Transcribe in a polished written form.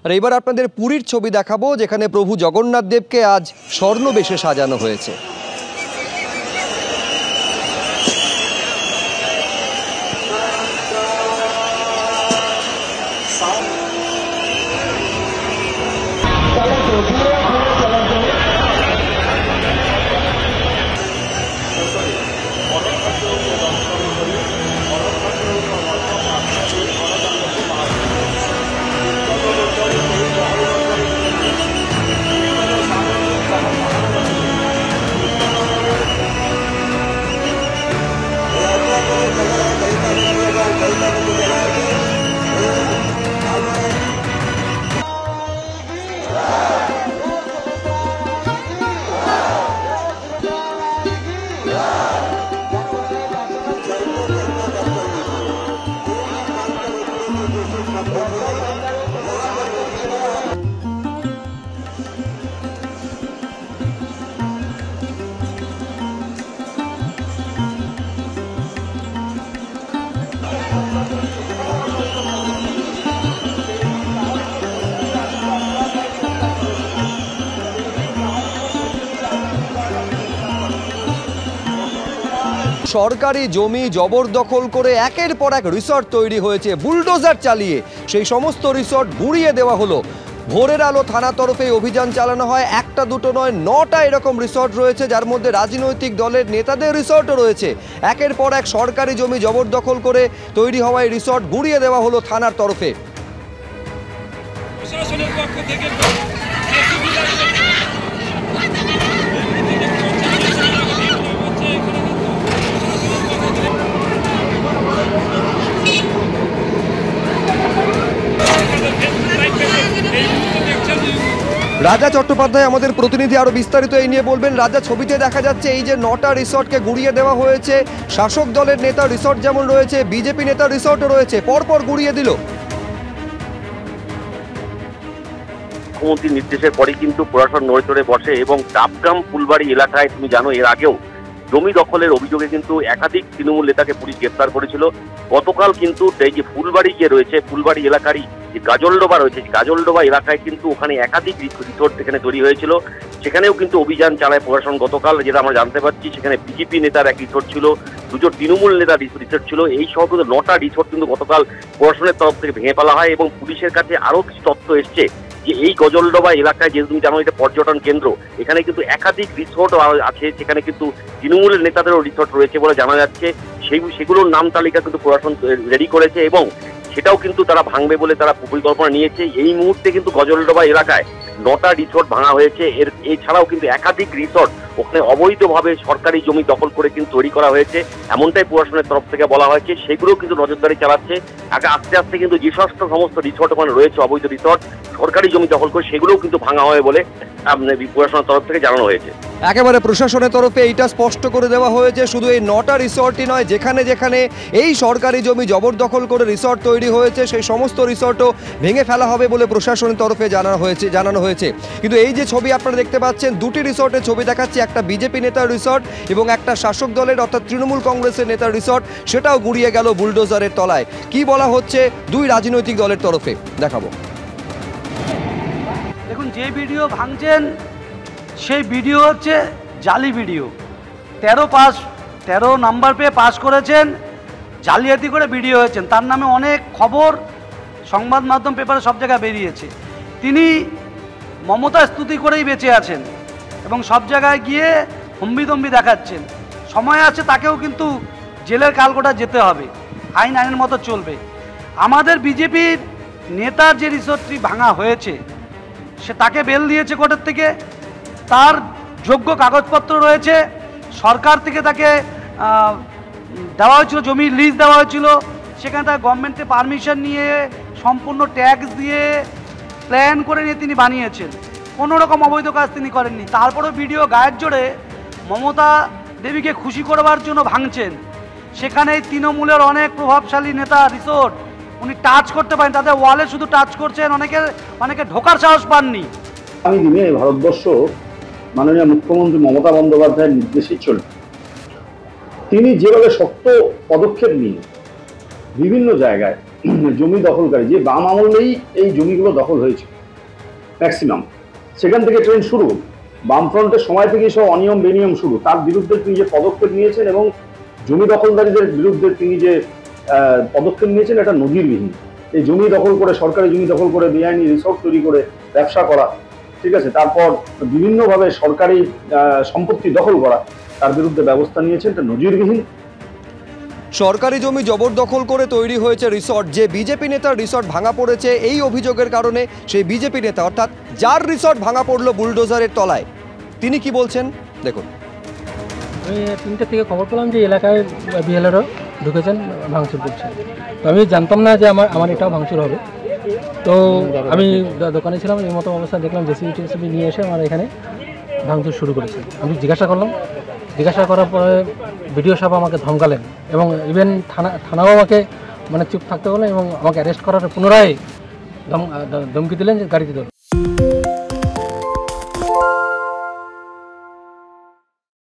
আর এবার আপনাদের পুরীর ছবি দেখাবো, যেখানে প্রভু জগন্নাথ দেবকে আজ স্বর্ণবেশে সাজানো হয়েছে। সরকারি জমি জবরদখল করে একের পর এক রিসর্ট তৈরি হয়েছে বুলডোজার চালিয়ে। সেই সমস্ত রিসর্ট গুঁড়িয়ে দেওয়া হলো। ভোরের আলো থানা তরফে অভিযান চালানো হয়। একটা দুটো নয়, 9টা এরকম রিসর্ট রয়েছে, যার মধ্যে রাজনৈতিক দলের নেতাদের রিসর্টও রয়েছে। একের পর এক সরকারি জমি জবরদখল করে তৈরি হওয়া এই রিসর্ট গুঁড়িয়ে দেওয়া হলো থানার তরফে। প্রশাসনের পক্ষ থেকে রাজা চট্টোপাধ্যায় আমাদের প্রতিনিধি আরো বিস্তারিত এই নিয়ে বলবেন। রাজা, ছবিতে দেখা যাচ্ছে এই যে 9টা রিসর্টকে গুঁড়িয়ে দেওয়া হয়েছে, শাসক দলের নেতা রিসর্ট যেমন রয়েছে, বিজেপি নেতা রিসর্টও রয়েছে, পরপর গুঁড়িয়ে দিল। মুখ্যমন্ত্রীর নির্দেশের পরে কিন্তু প্রশাসন নড়ে চড়ে বসে এবং ডাবগ্রাম ফুলবাড়ি এলাকায় তুমি জানো এর আগেও জমি দখলের অভিযোগে কিন্তু একাধিক তৃণমূল নেতাকে পুলিশ গ্রেপ্তার করেছিল। গতকাল কিন্তু এই যে ফুলবাড়ি যে রয়েছে, ফুলবাড়ি এলাকারই যে গাজলডোবা রয়েছে, গাজলডোবা এলাকায় কিন্তু ওখানে একাধিক রিসোর্ট সেখানে তৈরি হয়েছিল। সেখানেও কিন্তু অভিযান চালায় প্রশাসন গতকাল, যেটা আমরা জানতে পারছি। সেখানে বিজেপি নেতার এক রিসোর্ট ছিল, দুজন তৃণমূল নেতার রিসোর্ট ছিল। এই সহ কিন্তু 9টা রিসোর্ট কিন্তু গতকাল প্রশাসনের তরফ থেকে ভেঙে ফেলা হয় এবং পুলিশের কাছে আরও কিছু তথ্য এসছে যে এই গজলডোবা এলাকায়, যেহেতু তুমি জানো এটা পর্যটন কেন্দ্র, এখানে কিন্তু একাধিক রিসোর্ট আছে। সেখানে কিন্তু তৃণমূলের নেতাদেরও রিসোর্ট রয়েছে বলে জানা যাচ্ছে। সেগুলোর নাম তালিকা কিন্তু প্রশাসন রেডি করেছে এবং সেটাও কিন্তু তারা ভাঙবে বলে তারা পরিকল্পনা নিয়েছে। এই মুহূর্তে কিন্তু গজলডোবা এলাকায় 9টা রিসোর্ট ভাঙা হয়েছে। এছাড়াও কিন্তু একাধিক রিসোর্ট ওখানে অবৈধভাবে সরকারি জমি দখল করে কিন্তু তৈরি করা হয়েছে, এমনটাই প্রশাসনের তরফ থেকে বলা হয়েছে। সেগুলো কিন্তু নজরদারি চালাচ্ছে। আস্তে আস্তে কিন্তু যে সমস্ত রিসোর্ট ওখানে রয়েছে অবৈধ রিসোর্ট সরকারি জমি দখল করে, সেগুলোও কিন্তু ভাঙা হবে বলে প্রশাসনের তরফ থেকে জানানো হয়েছে। একেবারে প্রশাসনের তরফে এইটা স্পষ্ট করে দেওয়া হয়েছে, শুধু এই 9টা রিসর্টই নয়, যেখানে যেখানে এই সরকারি জমি জবরদখল করে রিসর্ট তৈরি হয়েছে সেই সমস্ত রিসর্টও ভেঙে ফেলা হবে বলে প্রশাসনের তরফে জানানো হয়েছে। কিন্তু এই যে ছবি আপনারা দেখতে পাচ্ছেন, 2টি রিসর্টের ছবি দেখাচ্ছে, একটা বিজেপি নেতার রিসর্ট এবং একটা শাসক দলের অর্থাৎ তৃণমূল কংগ্রেসের নেতার রিসর্ট, সেটাও গুঁড়িয়ে গেল বুলডোজারের তলায়। কি বলা হচ্ছে দুই রাজনৈতিক দলের তরফে দেখাবো। দেখুন, যে ভিডিও ভাঙছেন সেই ভিডিও হচ্ছে জালি ভিডিও। 13 নাম্বার পেয়ে পাস করেছেন, জালিয়াতি করে ভিডিও হয়েছেন। তার নামে অনেক খবর সংবাদ মাধ্যম পেপারে সব জায়গায় বেরিয়েছে। তিনি মমতা স্তুতি করেই বেঁচে আছেন এবং সব জায়গায় গিয়ে হম্বিতম্বি দেখাচ্ছেন। সময় আছে, তাকেও কিন্তু জেলের কালকোটা যেতে হবে, আইনের মতো চলবে। আমাদের বিজেপির নেতার যে রিসোর্টটি ভাঙা হয়েছে, সে তাকে বেল দিয়েছে কোর্টের থেকে, তার যোগ্য কাগজপত্র রয়েছে, সরকার থেকে তাকে দেওয়া হয়েছিল, জমি লিজ দেওয়া হয়েছিল, সেখানে তার গভর্নমেন্টে পারমিশন নিয়ে সম্পূর্ণ ট্যাক্স দিয়ে প্ল্যান করে নিয়ে তিনি বানিয়েছেন। কোনো রকম অবৈধ কাজ তিনি করেননি। তারপরেও ভিডিও গায়ের জোরে মমতা দেবীকে খুশি করবার জন্য ভাঙছেন। সেখানে তৃণমূলের অনেক প্রভাবশালী নেতা রিসোর্ট উনি টাচ করতে পারেন, তাদের ওয়ালে শুধু টাচ করছেন, অনেকে ঢোকার সাহস পাননি। আগামী দিনে ভারতবর্ষ মাননীয় মুখ্যমন্ত্রী মমতা বন্দ্যোপাধ্যায়ের নির্দেশই চলবে। তিনি যেভাবে শক্ত পদক্ষেপ নিয়ে বিভিন্ন জায়গায় জমি দখলকারী, যে বাম আমলেই এই জমিগুলো দখল হয়েছে ম্যাক্সিমাম, সেখান থেকে ট্রেন্ড শুরু, বামফ্রন্টের সময় থেকেই সব অনিয়ম বেনিয়ম শুরু। তার বিরুদ্ধে তিনি যে পদক্ষেপ নিয়েছেন এবং জমি দখলদারীদের বিরুদ্ধে তিনি যে পদক্ষেপ নিয়েছেন এটা নজিরবিহীন। এই জমি দখল করে, সরকারি জমি দখল করে বেআইনি রিসোর্ট তৈরি করে ব্যবসা করা, ঠিক আছে, তারপর বিভিন্নভাবে সরকারি সম্পত্তি দখল করা, তার বিরুদ্ধে ব্যবস্থা নিয়েছেন, এটা নজিরবিহীন। সরকারি জমি জবরদখল করে তৈরি হয়েছে রিসর্ট, যে বিজেপি নেতার রিসর্ট ভাঙা পড়েছে এই অভিযোগের কারণে সেই বিজেপি নেতা অর্থাৎ যার রিসর্ট ভাঙা পড়লো বুলডোজারের তলায়, তিনি কি বলছেন দেখুন। আমি 3টে থেকে খবর পেলাম যে এলাকায় বিএলআরও ঢুকেছেন, ভাঙচুর করছেন। তো আমি জানতাম না যে আমার এটাও ভাঙচুর হবে। তো আমি দোকানে ছিলাম, এই মতো অবস্থা দেখলাম জেসিবি টেসিবি নিয়ে এসে আমার এখানে ভাঙচুর শুরু করেছে। আমি জিজ্ঞাসা করলাম, জিজ্ঞাসা করার পরে বিডিও সাহেব আমাকে ধমকালেন এবং ইভেন থানাও আমাকে চুপ থাকতে বলেন এবং আমাকে অ্যারেস্ট করার পুনরায় ধমকি দিলেন যে গাড়িতে ধরুন।